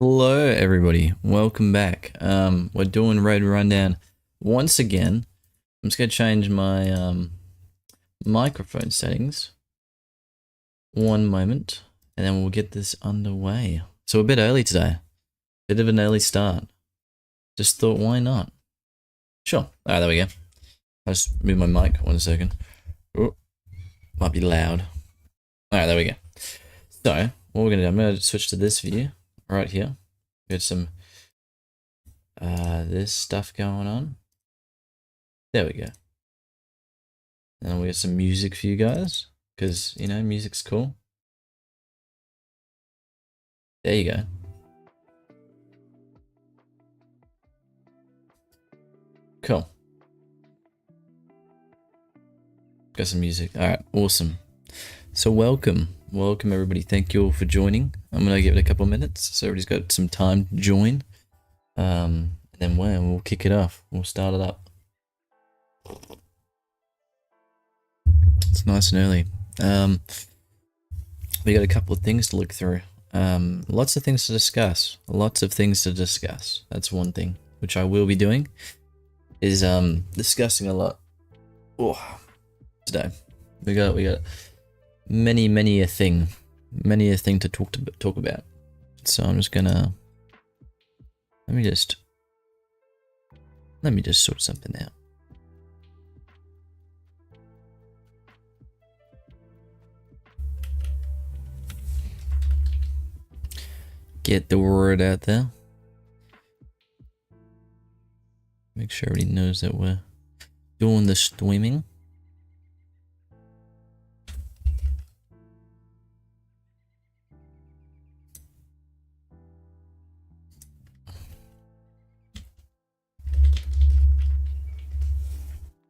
Hello everybody, welcome back. We're doing Raid Rundown once again. I'm just gonna change my microphone settings. One moment, and then we'll get this underway. So a bit early today. Bit of an early start. Just thought, why not? Sure. Alright, there we go. I'll just move my mic 1 second. Oh, might be loud. Alright, there we go. So, what we're gonna do, I'm gonna switch to this view right here. Got some this stuff going on. There we go. And we got some music for you guys, because you know music's cool. There you go. Cool. Got some music. Alright, awesome. So welcome everybody. Thank you all for joining. I'm gonna give it a couple of minutes so everybody's got some time to join. And then we'll kick it off. We'll start it up. It's nice and early. We got a couple of things to look through. Lots of things to discuss. That's one thing which I will be doing. Is discussing a lot. Oh, today we got many a thing to talk about. So I'm just gonna let me just sort something out. Get the word out there. Make sure everybody knows that we're doing the streaming.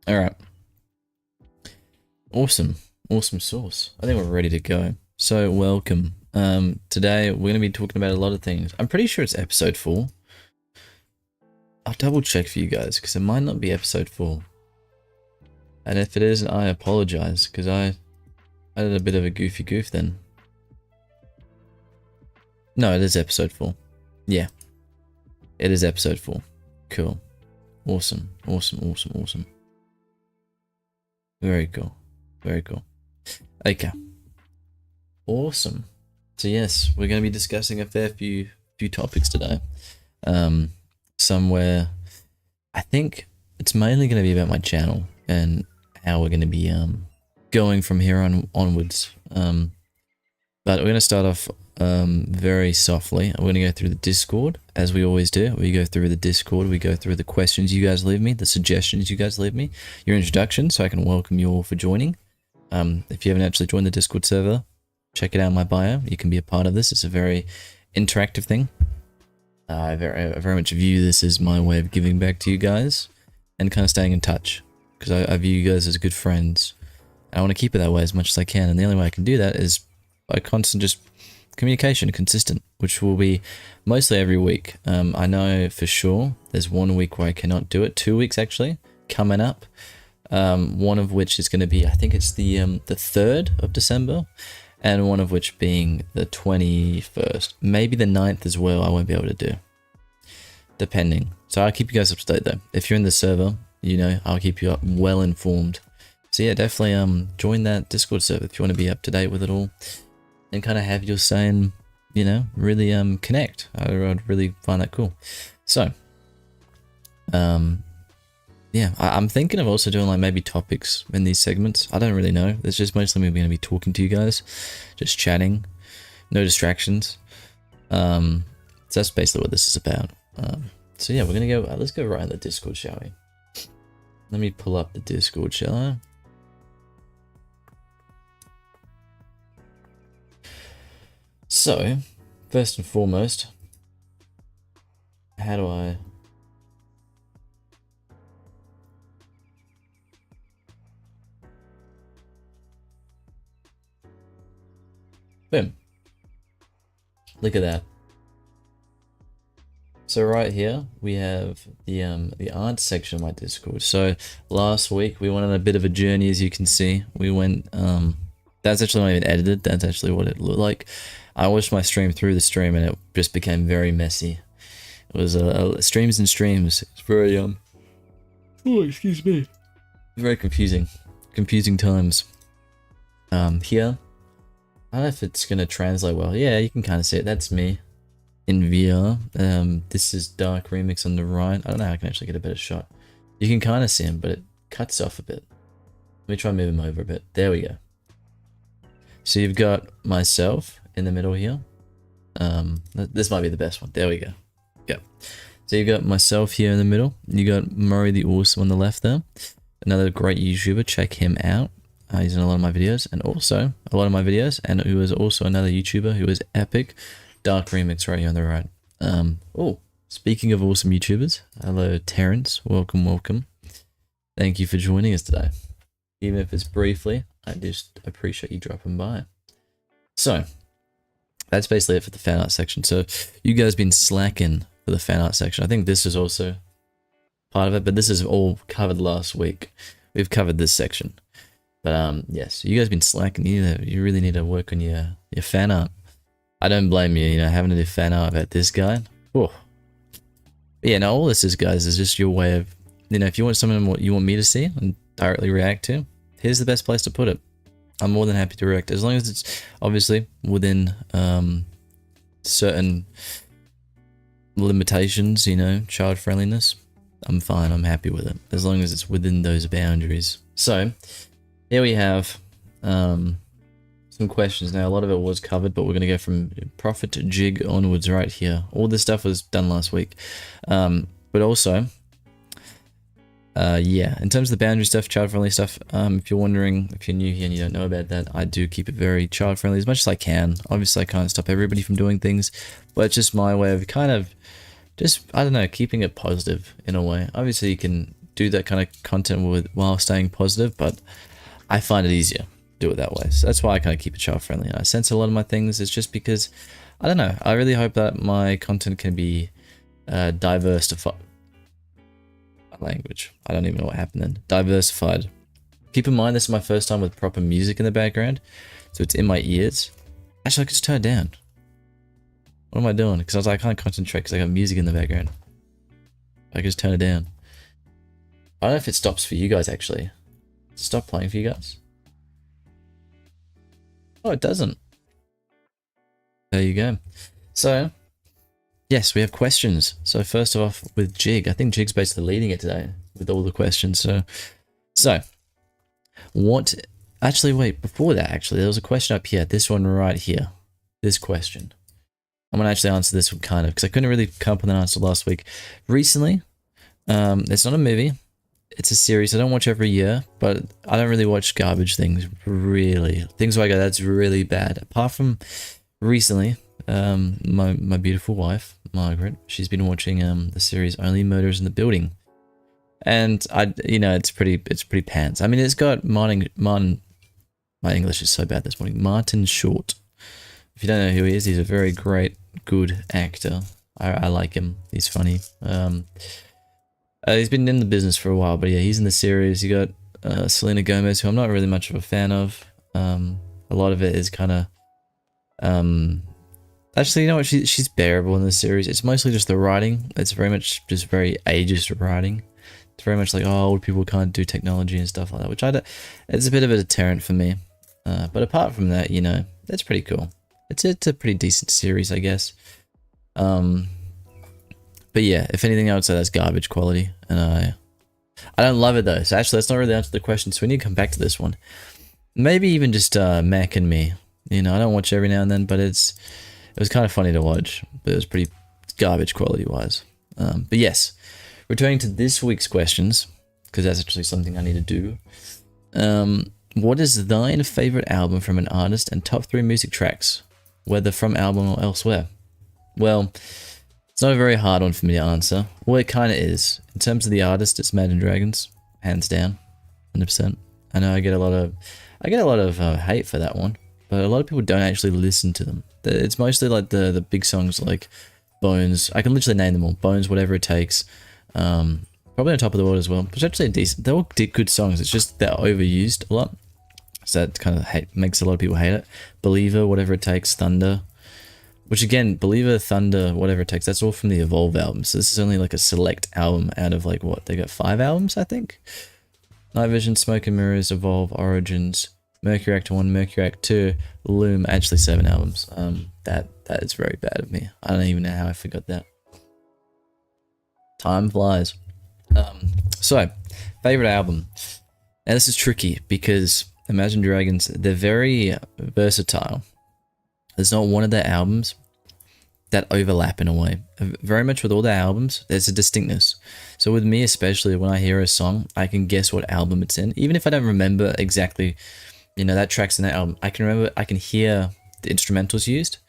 All right. Awesome sauce. I think we're ready to go. So welcome. Today we're going to be talking about a lot of things. I'm pretty sure it's episode 4. I'll double check for you guys because it might not be episode 4. And if it is, I apologize because I did a bit of a goofy goof then. No, it is episode 4. Yeah. It is episode 4. Cool. Awesome. Very cool. Okay. Awesome. So yes, we're going to be discussing a fair few topics today. Somewhere, I think it's mainly going to be about my channel and how we're going to be going from here onwards. But we're going to start off very softly. I'm going to go through the Discord, as we always do. We go through the Discord, we go through the questions you guys leave me, the suggestions you guys leave me, your introduction, so I can welcome you all for joining. If you haven't actually joined the Discord server, check it out in my bio. You can be a part of this. It's a very interactive thing. I very much view this as my way of giving back to you guys and kind of staying in touch, because I view you guys as good friends. I want to keep it that way as much as I can, and the only way I can do that is by constant just communication, consistent, which will be mostly every week. I know for sure there's 1 week where I cannot do it, 2 weeks actually coming up. One of which is going to be, I think it's the 3rd of December, and one of which being the 21st, maybe the 9th as well. I won't be able to do, depending. So I'll keep you guys up to date though. If you're in the server, you know, I'll keep you up well informed. So yeah, definitely join that Discord server if you want to be up to date with it all and kind of have your say and, you know, really connect. I'd really find that cool. So yeah, I'm thinking of also doing like maybe topics in these segments. I don't really know. It's just mostly me going to be talking to you guys, just chatting, no distractions. So that's basically what this is about. So yeah, we're gonna go. Let's go right in the Discord, shall we? Let me pull up the Discord, shall I? So, first and foremost, how do I? Boom. Look at that. So right here we have the art section of my Discord. So last week we went on a bit of a journey, as you can see. We went that's actually not even edited, that's actually what it looked like. I watched my stream through the stream and it just became very messy. It was streams and streams. It's very oh, excuse me. Very confusing. Confusing times. Here, I don't know if it's gonna translate well. Yeah, you can kind of see it. That's me in VR. This is Dark Remix on the right. I don't know how I can actually get a better shot. You can kind of see him, but it cuts off a bit. Let me try and move him over a bit. There we go. So you've got myself in the middle here. This might be the best one. There we go. Yep. So you've got myself here in the middle. You got Murray the Awesome on the left there. Another great YouTuber. Check him out. He's in a lot of my videos, and also a lot of my videos, and who is also another YouTuber who is epic. Dark Remix right here on the right. Oh, speaking of awesome YouTubers, hello Terrence. Welcome, welcome. Thank you for joining us today. Even if it's briefly, I just appreciate you dropping by. So, that's basically it for the fan art section. So, you guys been slacking for the fan art section. I think this is also part of it, but this is all covered last week. We've covered this section. But yes, you guys been slacking. You really need to work on your fan art. I don't blame you, having to do fan art about this guy. Oh. But yeah, no, all this is, guys, is just your way of, if you want something what you want me to see and directly react to, here's the best place to put it. I'm more than happy to react, as long as it's obviously within certain limitations, child friendliness. I'm fine, I'm happy with it, as long as it's within those boundaries. So, here we have some questions. Now, a lot of it was covered, but we're going to go from Prophet to Jig onwards right here. All this stuff was done last week. But also, yeah, in terms of the boundary stuff, child-friendly stuff, if you're wondering, if you're new here and you don't know about that, I do keep it very child-friendly as much as I can. Obviously, I can't stop everybody from doing things, but it's just my way of kind of just, I don't know, keeping it positive in a way. Obviously, you can do that kind of content while staying positive, but I find it easier to do it that way. So that's why I kind of keep it child friendly. And I censor a lot of my things. It's just because, I don't know, I really hope that my content can be diversified. Language. I don't even know what happened then. Diversified. Keep in mind, this is my first time with proper music in the background. So it's in my ears. Actually, I could just turn it down. What am I doing? Because I was like, I can't concentrate because I got music in the background. I could just turn it down. I don't know if it stops for you guys, actually. Stop playing for you guys. Oh, it doesn't. There you go. So, yes, we have questions. So first off, with Jig, I think Jig's basically leading it today with all the questions. So what? Actually, wait. Before that, actually, there was a question up here. This one right here. This question. I'm gonna actually answer this one kind of because I couldn't really come up with an answer last week. Recently, it's not a movie. It's a series I don't watch every year, but I don't really watch garbage things, really. Things where I go, that's really bad. Apart from recently, my beautiful wife, Margaret, she's been watching the series Only Murders in the Building. And it's pretty pants. I mean, it's got Martin, my English is so bad this morning, Martin Short. If you don't know who he is, he's a very great, good actor. I like him. He's funny. He's been in the business for a while, but yeah, he's in the series. You got Selena Gomez, who I'm not really much of a fan of. A lot of it is kind of... actually, you know what? She's bearable in the series. It's mostly just the writing. It's very much just very ageist writing. It's very much like, oh, old people can't do technology and stuff like that, which it's a bit of a deterrent for me. But apart from that, that's pretty cool. It's a pretty decent series, I guess. But yeah, if anything, I would say that's garbage quality, and I don't love it though. So actually, that's not really answer the question. So we need to come back to this one. Maybe even just Mac and Me. I don't watch every now and then, but it was kind of funny to watch. But it was pretty garbage quality wise. But yes, returning to this week's questions, because that's actually something I need to do. What is thine favorite album from an artist and top 3 music tracks, whether from album or elsewhere? Well, it's not a very hard one for me to answer. Well, it kind of is. In terms of the artist, it's Imagine Dragons, hands down, 100%. I know I get a lot of hate for that one, but a lot of people don't actually listen to them. It's mostly like the big songs like Bones. I can literally name them all. Bones, Whatever It Takes. Probably On Top of the World as well. It's actually decent. They're all good songs. It's just they're overused a lot. So that kind of makes a lot of people hate it. Believer, Whatever It Takes, Thunder. which again, Believer, Thunder, whatever it takes, that's all from the Evolve album. So this is only like a select album out of like what, they got 5 albums, I think. Night Vision, Smoke and Mirrors, Evolve, Origins, Mercury Act 1, Mercury Act 2, Loom, actually 7 albums. That is very bad of me. I don't even know how I forgot that. Time flies. So, favorite album. Now this is tricky because Imagine Dragons, they're very versatile. There's not one of their albums that overlap in a way. Very much with all their albums, there's a distinctness. So with me especially, when I hear a song, I can guess what album it's in. Even if I don't remember exactly, you know, that track's in that album, I can hear the instrumentals used.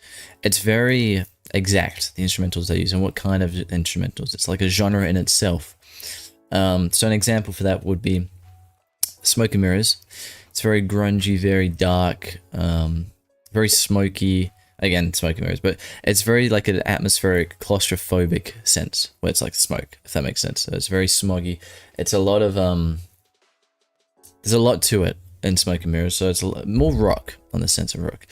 It's very exact, the instrumentals they use, and what kind of instrumentals. It's like a genre in itself. So an example for that would be Smoke and Mirrors. It's very grungy, very dark, very smoky. Again, Smoke and Mirrors, but it's very like an atmospheric, claustrophobic sense, where it's like smoke, if that makes sense. So it's very smoggy. It's a lot of, there's a lot to it in Smoke and Mirrors, so it's more rock on the sense of rock.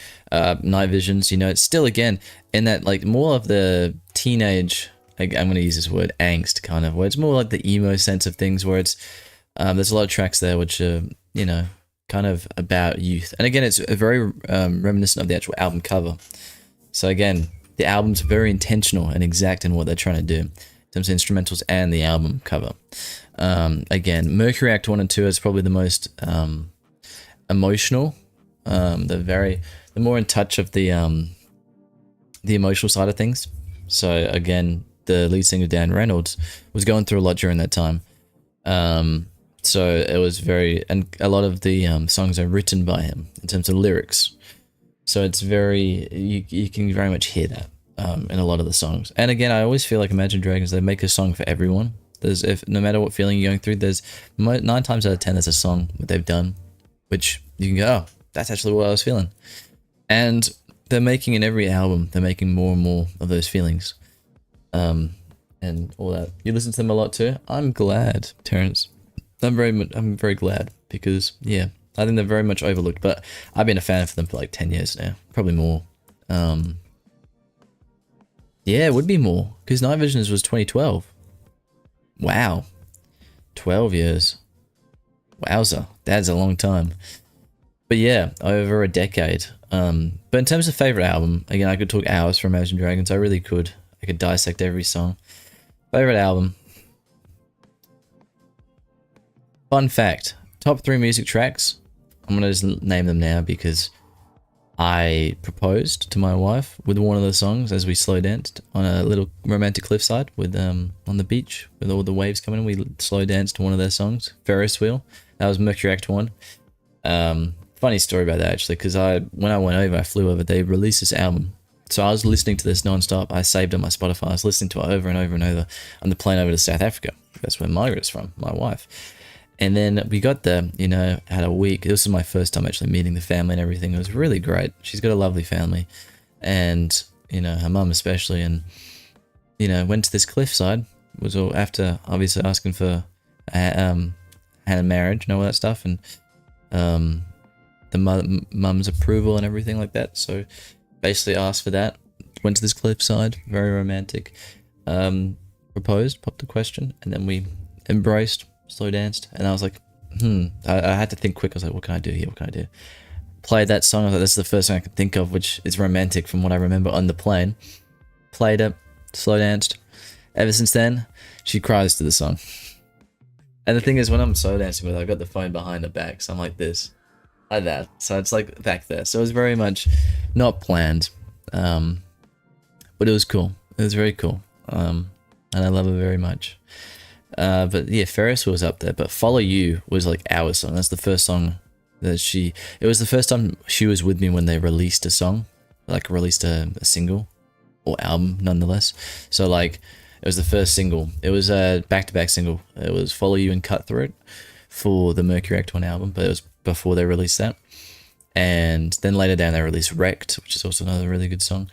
Night Visions, you know, it's still, again, in that, like, more of the teenage, I'm going to use this word, angst kind of, where it's more like the emo sense of things, where it's, there's a lot of tracks there which are, you know, kind of about youth. And again, it's a very reminiscent of the actual album cover. So again, the album's very intentional and exact in what they're trying to do in terms of instrumentals and the album cover. Again, Mercury Act 1 and 2 is probably the most emotional. They're more in touch of the emotional side of things. So again, the lead singer Dan Reynolds was going through a lot during that time. So it was and a lot of the songs are written by him in terms of lyrics. So it's very, you can very much hear that in a lot of the songs. And again, I always feel like Imagine Dragons, they make a song for everyone. No matter what feeling you're going through, there's 9 times out of 10, there's a song that they've done, which you can go, oh, that's actually what I was feeling. And they're making in every album, they're making more and more of those feelings. And all that. You listen to them a lot too? I'm glad, Terrence. I'm very glad because, yeah, I think they're very much overlooked, but I've been a fan of them for like 10 years now, probably more. Yeah, it would be more because Night Visions was 2012. Wow, 12 years. Wowza, that's a long time. But yeah, over a decade. But in terms of favorite album, again, I could talk hours for Imagine Dragons. I really could. I could dissect every song. Favorite album. Fun fact, top 3 music tracks. I'm going to just name them now because I proposed to my wife with one of the songs as we slow danced on a little romantic cliffside with on the beach with all the waves coming in. We slow danced to one of their songs, Ferris Wheel. That was Mercury Act 1. Funny story about that actually, because when I flew over, they released this album. So I was listening to this non-stop. I saved it on my Spotify. I was listening to it over and over and over on the plane over to South Africa. That's where Margaret's from, my wife. And then we got there, you know, had a week. This was my first time actually meeting the family and everything. It was really great. She's got a lovely family. And, you know, her mum especially. And, you know, went to this cliffside. Was all after obviously asking for hand in marriage and all that stuff. And the mum's approval and everything like that. So basically asked for that. Went to this cliffside. Very romantic. Proposed, popped the question. And then we embraced. Slow danced, and I was like, I had to think quick. I was like, what can I do here? What can I do? Played that song. I was like, this is the first thing I could think of, which is romantic from what I remember on the plane. Played it, slow danced. Ever since then, she cries to the song. And the thing is, when I'm slow dancing with her, I've got the phone behind her back, so I'm like this, like that. So it's like back there. So it was very much not planned, but it was cool. It was very cool, and I love her very much. But yeah, Ferris was up there, but Follow You was like our song. That's the first song that it was the first time she was with me when they released a song, like released a single or album nonetheless. So like, it was the first single. It was a back-to-back single. It was Follow You and Cutthroat for the Mercury Act 1 album, but it was before they released that. And then later down they released Wrecked, which is also another really good song.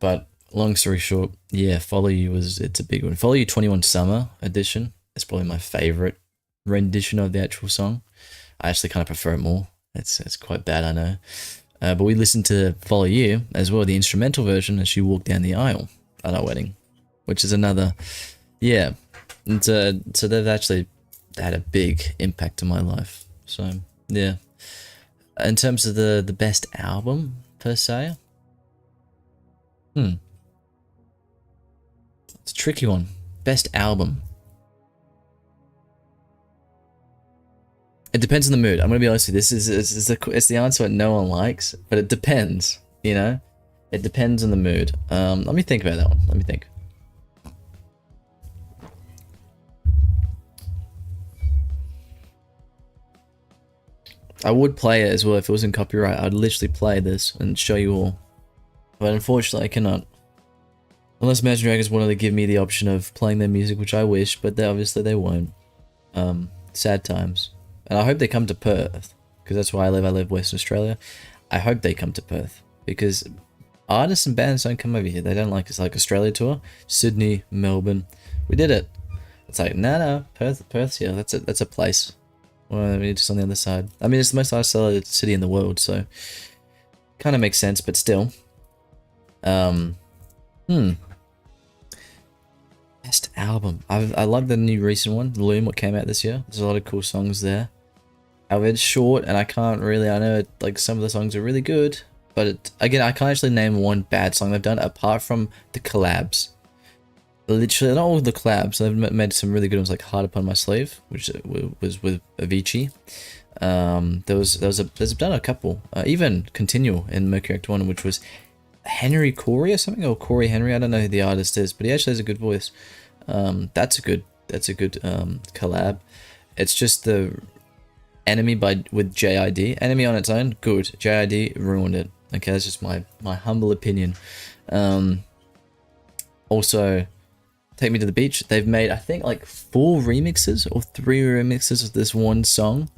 But long story short, yeah, Follow You it's a big one. Follow You 21 Summer Edition is probably my favorite rendition of the actual song. I actually kind of prefer it more. It's quite bad, I know. But we listened to Follow You as well, the instrumental version, as she walked down the aisle at our wedding, which is another, yeah. And so they've actually had a big impact on my life. So yeah. In terms of the best album per se, it's a tricky one. Best album. It depends on the mood. I'm gonna be honest with you. It's the answer that no one likes, but it depends. You know, it depends on the mood. Let me think about that one. Let me think. I would play it as well if it was in copyright. I'd literally play this and show you all, but unfortunately, I cannot. Unless Imagine Dragons wanted to give me the option of playing their music, which I wish, but obviously they won't. Sad times. And I hope they come to Perth, because that's where I live. I live Western Australia. I hope they come to Perth, because artists and bands don't come over here. They don't like it's like Australia tour, Sydney, Melbourne. We did it. It's like no, Perth's here. That's a place. Well, I mean, just on the other side. I mean, it's the most isolated city in the world, so kind of makes sense. But still, Best album. I love the new recent one, Loom, what came out this year. There's a lot of cool songs there. However, it's short, and I can't really. I know like some of the songs are really good, but again, I can't actually name one bad song they've done apart from the collabs. Literally, not all the collabs. They've made some really good ones, like "Heart Upon My Sleeve," which was with Avicii. There's done a couple. Even "Continual" in Mercury Act 1, which was Henry Corey or something, or Corey Henry. I don't know who the artist is, but he actually has a good voice. That's a good collab. It's just the Enemy with JID. Enemy on its own, good. JID ruined it. Okay, that's just my humble opinion. Also, Take Me to the Beach. They've made, I think, like 4 remixes or 3 remixes of this one song.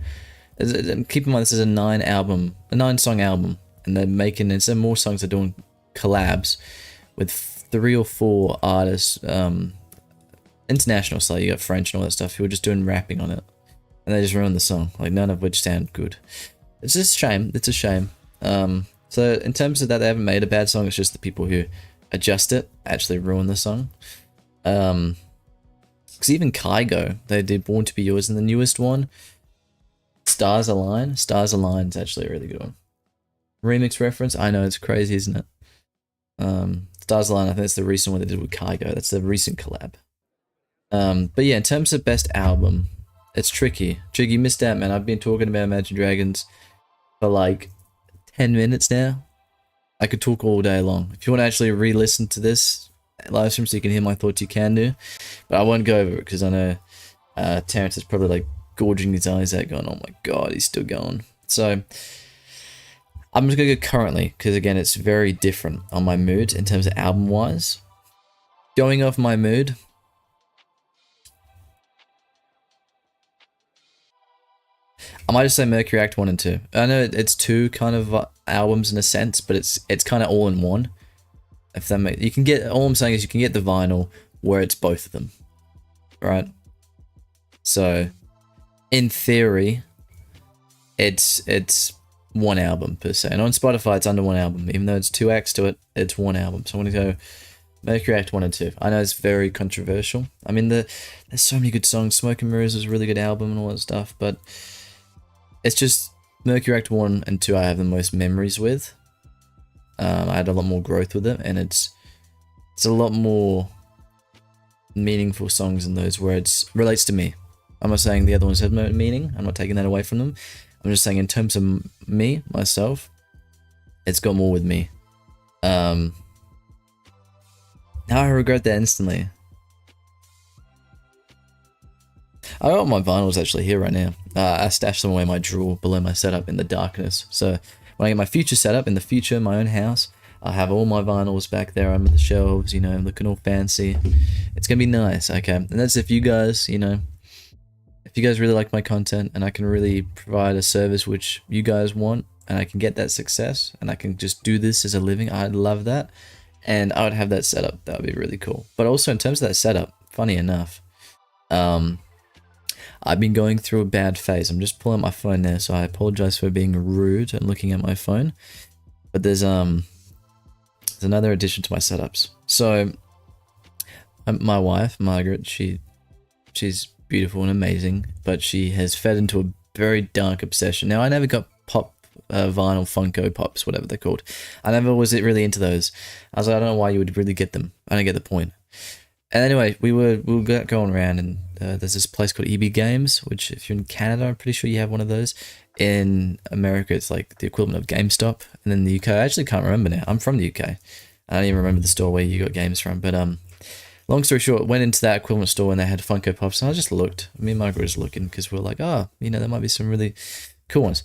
Keep in mind, this is a 9-song album, and they're making, instead of more songs, they're doing collabs with 3 or 4 artists, international, so you got French and all that stuff, who are just doing rapping on it, and they just ruined the song, like none of which sound good. It's just a shame. It's a shame. So in terms of that, they haven't made a bad song. It's just the people who adjust it actually ruin the song. Because even Kygo, they did Born to Be Yours, and the newest one, Stars Align. Stars Align is actually a really good one. Remix reference. I know, it's crazy, isn't it? Stars Align, I think that's the recent one they did with Kygo. That's the recent collab. But yeah, in terms of best album, it's tricky. Jig, you missed out, man. I've been talking about Imagine Dragons for like 10 minutes now. I could talk all day long. If you want to actually re-listen to this live stream so you can hear my thoughts, you can do. But I won't go over it because I know Terrence is probably like gorging his eyes out going, oh my god, he's still going. So I'm just going to go currently because again, it's very different on my mood in terms of album-wise. Going off my mood, I might just say Mercury Act 1 and 2. I know it's 2 kind of albums in a sense, but it's kind of all in one. If that makes, you can get, all I'm saying is you can get the vinyl where it's both of them, right? So, in theory, it's one album per se, and on Spotify it's under one album, even though it's 2 acts to it, it's one album. So I'm gonna go Mercury Act 1 and 2. I know it's very controversial. I mean, there's so many good songs. Smoke and Mirrors is a really good album and all that stuff, but it's just Mercury Act 1 and 2 I have the most memories with. I had a lot more growth with it, and it's a lot more meaningful songs in those where it relates to me. I'm not saying the other ones have no meaning. I'm not taking that away from them. I'm just saying in terms of me, myself, it's got more with me. Now I regret that instantly. I got my vinyls actually here right now. I stashed them away in my drawer below my setup in the darkness. So when I get my future setup in the future, my own house, I'll have all my vinyls back there under the shelves, you know, looking all fancy. It's gonna be nice, okay? And that's if you guys, you know, if you guys really like my content and I can really provide a service which you guys want, and I can get that success, and I can just do this as a living, I'd love that. And I would have that setup. That would be really cool. But also in terms of that setup, funny enough, I've been going through a bad phase. I'm just pulling up my phone there, so I apologize for being rude and looking at my phone. But there's another addition to my setups. So my wife, Margaret, she's beautiful and amazing, but she has fed into a very dark obsession. Now, I never got pop vinyl Funko Pops, whatever they're called. I never was really into those. I was like, I don't know why you would really get them. I don't get the point. And anyway, we were going around, and there's this place called EB Games, which if you're in Canada, I'm pretty sure you have one of those. In America, it's like the equivalent of GameStop, and in the UK, I actually can't remember now. I'm from the UK. I don't even remember the store where you got games from, but long story short, went into that equivalent store and they had Funko Pops, and I just looked. Me and Margaret was looking because we were like, oh, there might be some really cool ones.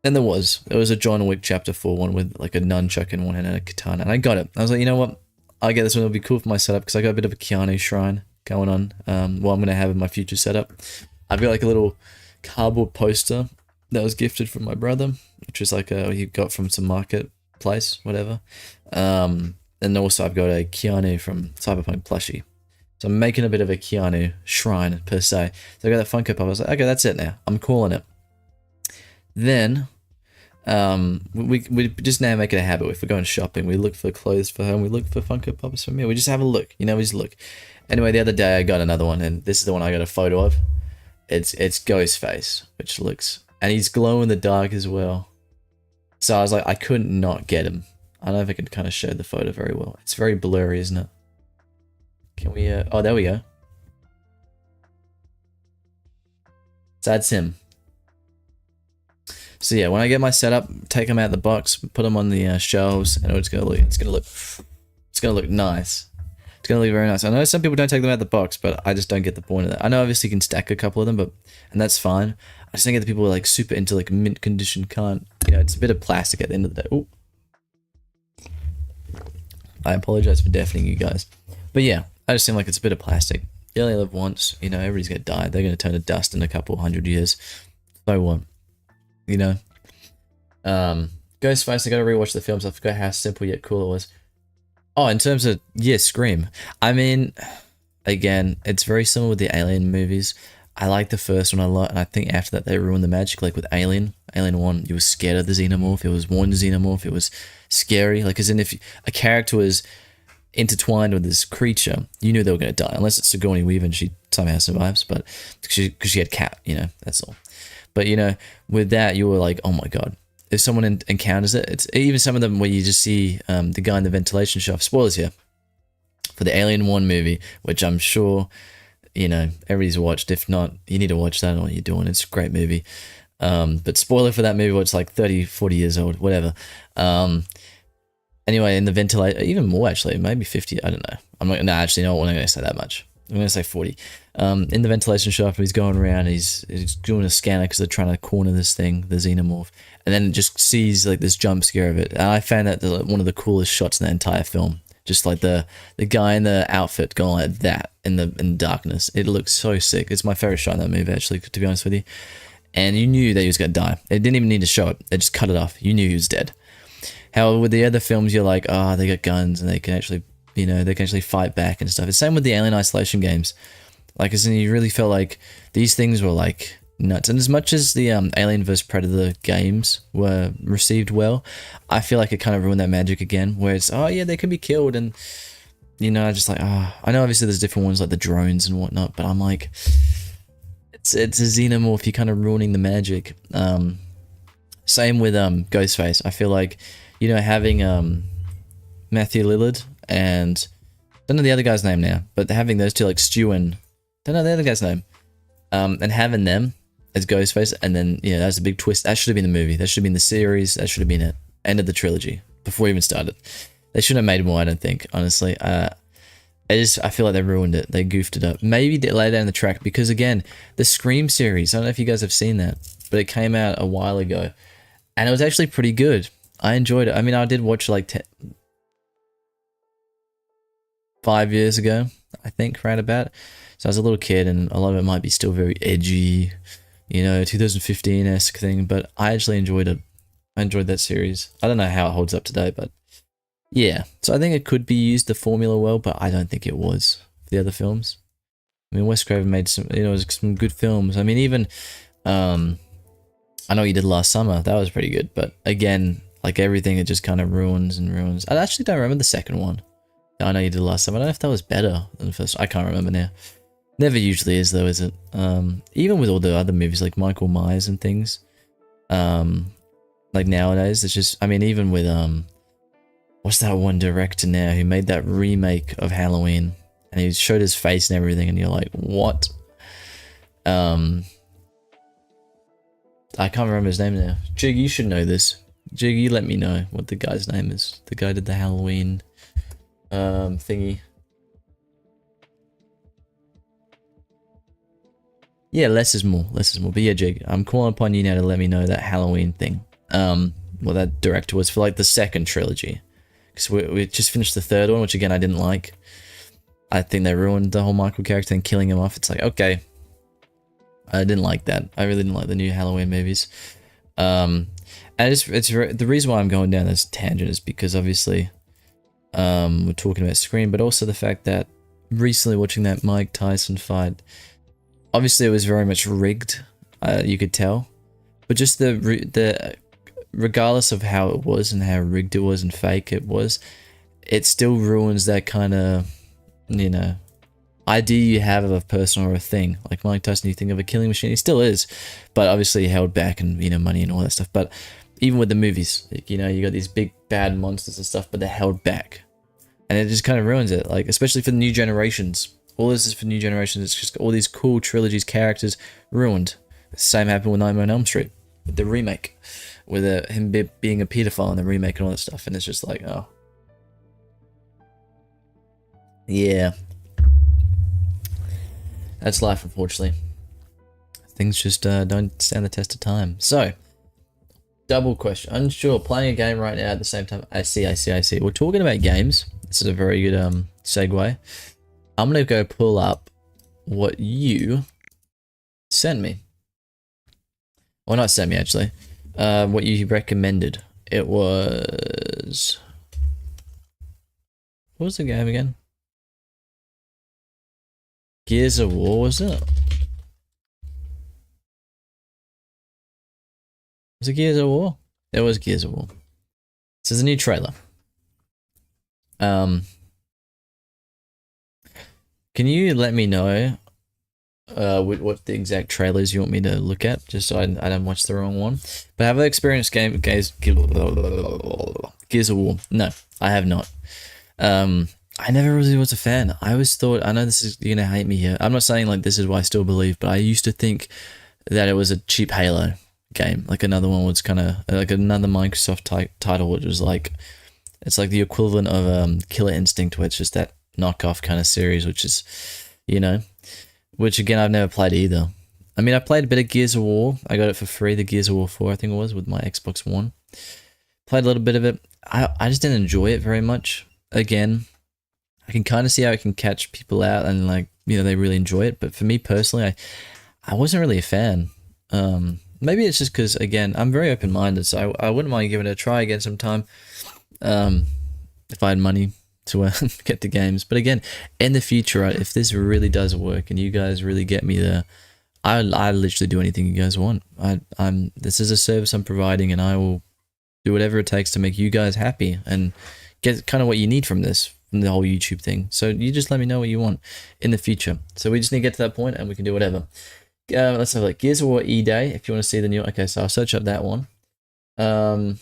And there was a John Wick Chapter 4 one with like a nunchuck in one hand and a katana, and I got it. I was like, you know what? I'll get this one. It'll be cool for my setup because I got a bit of a Keanu shrine going on. What I'm gonna have in my future setup. I've got like a little cardboard poster that was gifted from my brother, which is like he got from some marketplace, whatever. And also I've got a Keanu from Cyberpunk plushie. So I'm making a bit of a Keanu shrine per se. So I got that Funko Pop. I was like, okay, that's it now. I'm calling it. Then we just now make it a habit. If we're going shopping, we look for clothes for her, and we look for Funko Pops for me. We just have a look, we just look. Anyway, the other day I got another one, and this is the one I got a photo of. It's Ghostface, which looks, and he's glow in the dark as well. So I was like, I couldn't not get him. I don't know if I can kind of show the photo very well. It's very blurry, isn't it? Can we, oh, there we go. So that's him. So yeah, when I get my setup, take them out of the box, put them on the shelves, and it's gonna look nice. It's gonna look very nice. I know some people don't take them out of the box, but I just don't get the point of that. I know obviously you can stack a couple of them, and that's fine. I just don't get the people who are like super into like mint condition can't. It's a bit of plastic at the end of the day. Ooh. I apologize for deafening you guys, but yeah, I just seem like it's a bit of plastic. You only live once. Everybody's gonna die. They're gonna turn to dust in a couple 100 years. So what? Ghostface, I gotta rewatch the films. I forgot how simple yet cool it was. Oh, in terms of, Scream. I mean, again, it's very similar with the Alien movies. I like the first one a lot, and I think after that they ruined the magic. Like with Alien 1, you were scared of the xenomorph. It was one xenomorph. It was scary. Like, as in if a character was intertwined with this creature, you knew they were going to die. Unless it's Sigourney Weaver and she somehow survives, but because she had cat, that's all. But, with that, you were like, oh my god. If someone encounters it, it's even some of them where you just see the guy in the ventilation shaft. Spoilers here. For the Alien 1 movie, which I'm sure, everybody's watched. If not, you need to watch that. I don't know what you're doing. It's a great movie. But spoiler for that movie, it's like 30, 40 years old, whatever. Anyway, in the ventilator, even more actually, maybe 50, I don't know. I'm not going to say that much. I'm going to say 40. In the ventilation shaft, he's going around, he's doing a scanner because they're trying to corner this thing, the xenomorph. And then it just sees like this jump scare of it. And I found that one of the coolest shots in the entire film. Just like the guy in the outfit going like that in darkness. It looks so sick. It's my favorite shot in that movie, actually, to be honest with you. And you knew that he was going to die. They didn't even need to show it. They just cut it off. You knew he was dead. However, with the other films, you're like, they got guns and they can actually, they can actually fight back and stuff. It's same with the Alien Isolation games. Like, as in, you really felt like these things were like nuts. And as much as the Alien vs Predator games were received well, I feel like it kind of ruined that magic again, where it's, they can be killed, and just like, I know obviously there's different ones like the drones and whatnot, but I'm like, it's a xenomorph, you're kind of ruining the magic. Same with Ghostface. I feel like, having Matthew Lillard and don't know the other guy's name now, but having those two like Stu and don't know the other guy's name, and having them as Ghostface, and then that's a big twist. That should have been the movie. That should have been the series. That should have been it. End of the trilogy before we even started. They shouldn't have made more. I don't think, honestly. I feel like they ruined it. They goofed it up. Maybe lay down the track because again, the Scream series. I don't know if you guys have seen that, but it came out a while ago, and it was actually pretty good. I enjoyed it. I mean, I did watch like 5 years ago, I think, right about. So I was a little kid, and a lot of it might be still very edgy, 2015-esque thing, but I actually enjoyed it. I enjoyed that series. I don't know how it holds up today, but yeah. So I think it could be used, the formula, well, but I don't think it was for the other films. I mean, Wes Craven made some, some good films. I mean, even, I know you did Last Summer. That was pretty good, but again, Like everything, it just kind of ruins and ruins. I actually don't remember the second one. I know you did last time. I don't know if that was better than the first. I can't remember now. Never usually is though, is it? Even with all the other movies like Michael Myers and things. Like nowadays, it's just, I mean, even with, what's that one director now who made that remake of Halloween and he showed his face and everything and you're like, what? I can't remember his name now. Jig, you should know this. Jig, you let me know what the guy's name is. The guy who did the Halloween, thingy. Yeah, less is more. Less is more. But yeah, Jig, I'm calling upon you now to let me know that Halloween thing. What that director was for like the second trilogy. Because we just finished the third one, which again I didn't like. I think they ruined the whole Michael character and killing him off. It's like, okay. I didn't like that. I really didn't like the new Halloween movies. And it's the reason why I'm going down this tangent is because obviously we're talking about Scream, but also the fact that recently watching that Mike Tyson fight, obviously it was very much rigged, you could tell, but just the regardless of how it was and how rigged it was and fake it was, it still ruins that kind of, you know, idea you have of a person or a thing. Like Mike Tyson, you think of a killing machine, he still is, but obviously held back and, you know, money and all that stuff. But even with the movies, like, you know, you got these big bad monsters and stuff, but they're held back, and it just kind of ruins it. Like, especially for the new generations. All this is for new generations. It's just all these cool trilogies, characters ruined. The same happened with Nightmare on Elm Street, with the remake, with him being a pedophile in the remake and all that stuff. And it's just like, oh, yeah, that's life, unfortunately. Things just don't stand the test of time. So, double question. Unsure. Playing a game right now at the same time. I see. We're talking about games. This is a very good segue. I'm going to go pull up what you sent me. Well, not sent me, actually. What you recommended. It was... What was the game again? Gears of War, was it? Was it Gears of War? It was Gears of War. This is a new trailer. Can you let me know what the exact trailers you want me to look at, just so I don't watch the wrong one? But have I experienced Gears of War? No, I have not. I never really was a fan. I always thought, I know this is, you're gonna hate me here. I'm not saying like this is why I still believe, but I used to think that it was a cheap Halo game. Like another one was kind of like another Microsoft title, which was like, it's like the equivalent of Killer Instinct, where it's just that knockoff kind of series, which is, you know, which again I've never played either. I mean, I played a bit of Gears of War. I got it for free, the Gears of War 4, I think it was, with my Xbox One. Played a little bit of it. I just didn't enjoy it very much. Again, I can kind of see how it can catch people out and, like, you know, they really enjoy it. But for me personally, I wasn't really a fan. Maybe it's just because, again, I'm very open-minded, so I wouldn't mind giving it a try again sometime. If I had money to get the games. But again, in the future, right, if this really does work and you guys really get me there, I literally do anything you guys want. This is a service I'm providing, and I will do whatever it takes to make you guys happy and get kind of what you need from this, from the whole YouTube thing. So you just let me know what you want in the future. So we just need to get to that point and we can do whatever. Let's have like Gears of War E-Day, if you want to see the new. Okay, so I'll search up that one. 4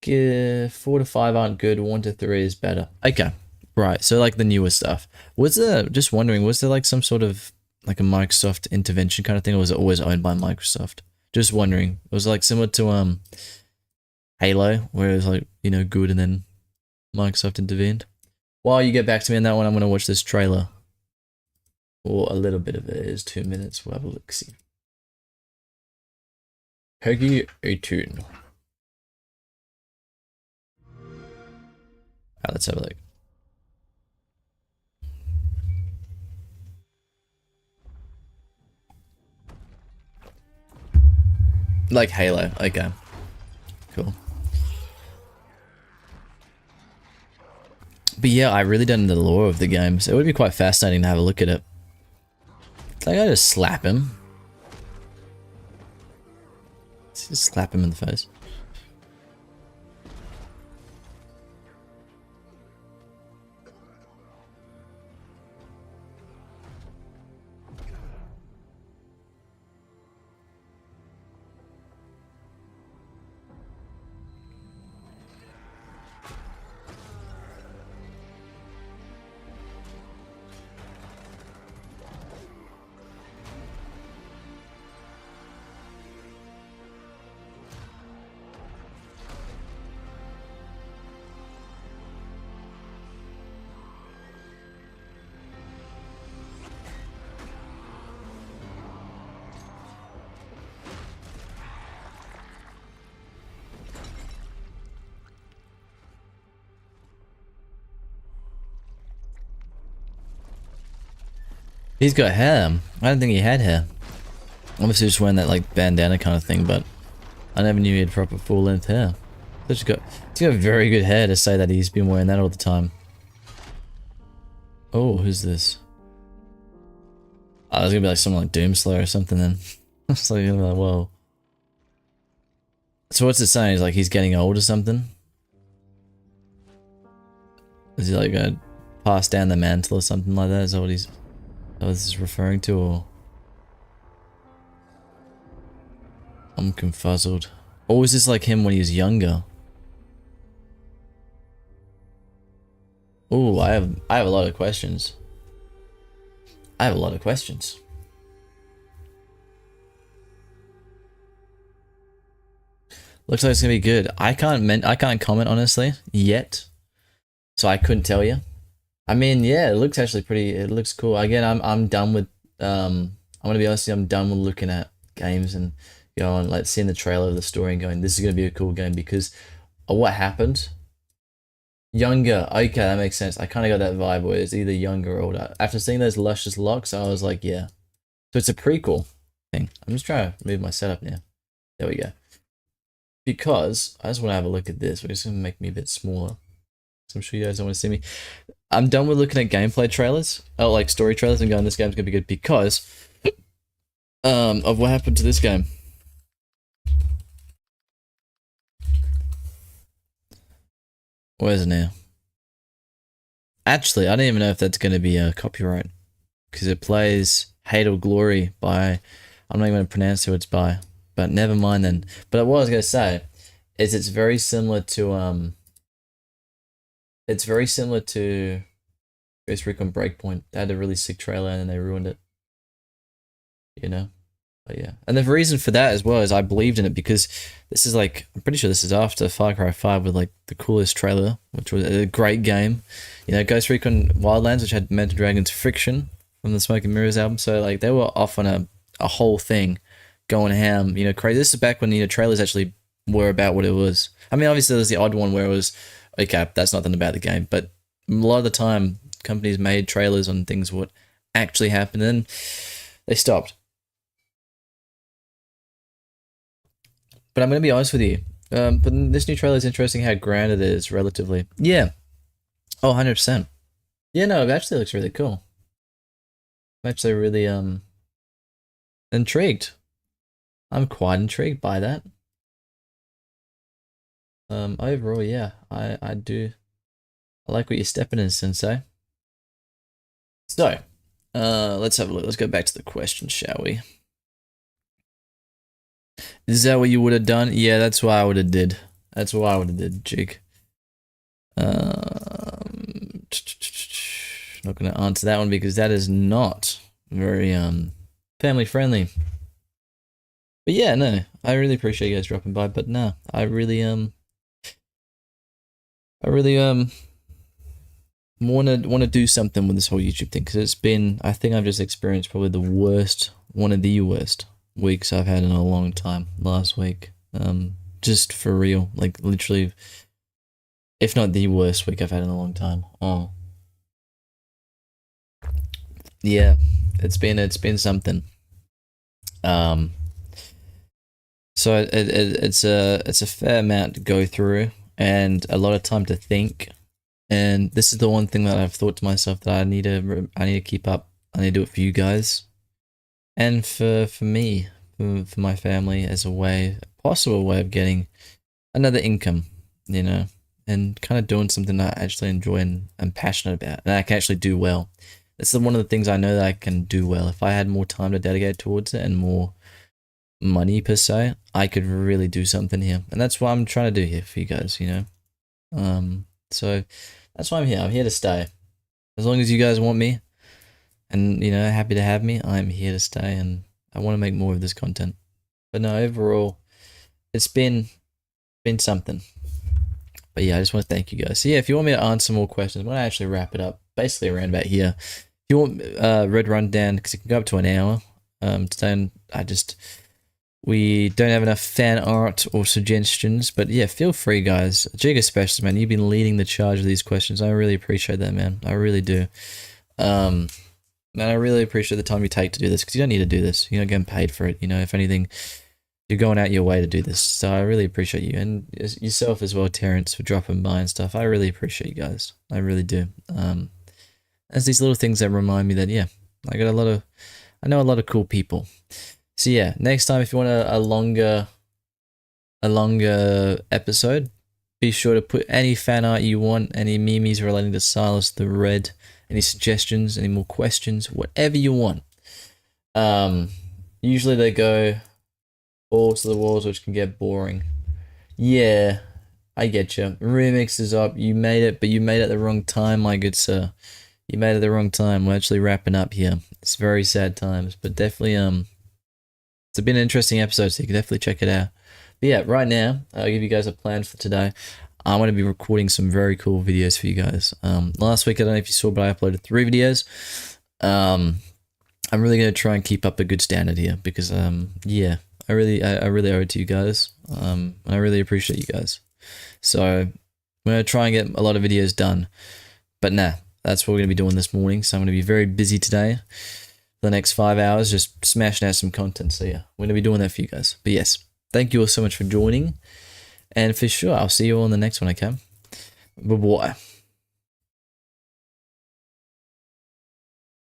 to 5 aren't good, 1 to 3 is better. Okay, right, so like the newer stuff. Was there, just wondering, was there like some sort of like a Microsoft intervention kind of thing, or was it always owned by Microsoft? Just wondering. It was like similar to Halo, where it was like, you know, good and then Microsoft intervened. While you get back to me on that one, I'm going to watch this trailer. Or a little bit of it. It is 2 minutes. We'll have a look, see. Peggy 18. Let's have a look. Like Halo. Okay. Cool. But yeah, I really don't know the lore of the games. It would be quite fascinating to have a look at it. Like, I just slap him. Just slap him in the face. He's got hair. I don't think he had hair. Obviously just wearing that like bandana kind of thing, but I never knew he had proper full length hair. He's got very good hair to say that he's been wearing that all the time. Oh, who's this? Oh, there's gonna be like someone like Doomslayer or something then. It's like, whoa. So what's it saying? Is like he's getting old or something? Is he like gonna pass down the mantle or something like that? Is that what he's... what this is referring to, or... I'm confuzzled. Or was this like him when he was younger? Oh, I have a lot of questions. I have a lot of questions. Looks like it's gonna be good. I can't comment honestly yet, so I couldn't tell you. I mean, yeah, it looks actually pretty. It looks cool. Again, I'm done with. I'm gonna be honest with you, I'm done with looking at games and going like seeing the trailer of the story and going, this is gonna be a cool game because of what happened. Younger, okay, that makes sense. I kind of got that vibe where it's either younger or older. After seeing those luscious locks, I was like, yeah. So it's a prequel thing. I'm just trying to move my setup now. There we go. Because I just want to have a look at this. We're just gonna make me a bit smaller. So I'm sure you guys don't want to see me. I'm done with looking at gameplay trailers, oh, like story trailers, and going, this game's gonna be good because of what happened to this game. Where's it now? Actually, I don't even know if that's gonna be a copyright because it plays Hate or Glory by, I'm not even gonna pronounce who it's by, but never mind then. But what I was gonna say is it's very similar to Ghost Recon Breakpoint. They had a really sick trailer and then they ruined it. You know? But yeah. And the reason for that as well is I believed in it because this is like, I'm pretty sure this is after Far Cry 5 with like the coolest trailer, which was a great game. You know, Ghost Recon Wildlands, which had Mental Dragon's Friction from the Smoke and Mirrors album. So like they were off on a whole thing going ham, you know, crazy. This is back when, you know, trailers actually were about what it was. I mean, obviously there's the odd one where it was, okay, that's nothing about the game, but a lot of the time companies made trailers on things what actually happened and they stopped. But I'm going to be honest with you. But this new trailer is interesting how grounded it is relatively. Yeah. Oh, 100%. Yeah, no, it actually looks really cool. I'm actually really intrigued. I'm quite intrigued by that. Overall, yeah, I do. I like what you're stepping in, Sensei. So, let's have a look. Let's go back to the question, shall we? Is that what you would have done? Yeah, that's what I would have did. That's what I would have did, Jig. Not gonna answer that one because that is not very family friendly. But yeah, no, I really appreciate you guys dropping by. But no, I really want to do something with this whole YouTube thing because it's been, I think I've just experienced probably the worst, one of the worst weeks I've had in a long time last week. Just for real, like literally, if not the worst week I've had in a long time. Oh, yeah, it's been something. So it's a fair amount to go through and a lot of time to think. And this is the one thing that I've thought to myself that I need to keep up. I need to do it for you guys, and for me, for my family, as a possible way of getting another income, you know, and kind of doing something that I actually enjoy and I'm passionate about, and I can actually do well. That's one of the things I know that I can do well. If I had more time to dedicate towards it and more money per se, I could really do something here, and that's what I'm trying to do here for you guys, you know. So that's why I'm here. I'm here to stay. As long as you guys want me, and you know, happy to have me, I'm here to stay, and I want to make more of this content. But no, overall, it's been something. But yeah, I just want to thank you guys. So yeah, if you want me to answer more questions, I'm gonna actually wrap it up basically around about here. If you want red rundown, because it can go up to an hour. Today we don't have enough fan art or suggestions, but yeah, feel free, guys. Jig especially, man. You've been leading the charge of these questions. I really appreciate that, man. I really do. And I really appreciate the time you take to do this, because you don't need to do this. You're not getting paid for it. You know, if anything, you're going out your way to do this. So I really appreciate you, and yourself as well, Terrence, for dropping by and stuff. I really appreciate you guys. I really do. There's these little things that remind me that, yeah, I know a lot of cool people. So yeah, next time if you want a longer episode, be sure to put any fan art you want, any memes relating to Silas the Red, any suggestions, any more questions, whatever you want. Usually they go balls to the walls, which can get boring. Yeah, I get you. Remix is up. You made it, but you made it at the wrong time, my good sir. You made it at the wrong time. We're actually wrapping up here. It's very sad times, but definitely it's been an interesting episode, so you can definitely check it out. But yeah, right now, I'll give you guys a plan for today. I'm going to be recording some very cool videos for you guys. Last week, I don't know if you saw, but I uploaded 3 videos. I'm really going to try and keep up a good standard here because, yeah, I really owe it to you guys. I really appreciate you guys. So I'm going to try and get a lot of videos done. But nah, that's what we're going to be doing this morning. So I'm going to be very busy today. For the next 5 hours, just smashing out some content. So yeah, we're going to be doing that for you guys. But yes, thank you all so much for joining. And for sure, I'll see you all in the next one, okay? Bye-bye.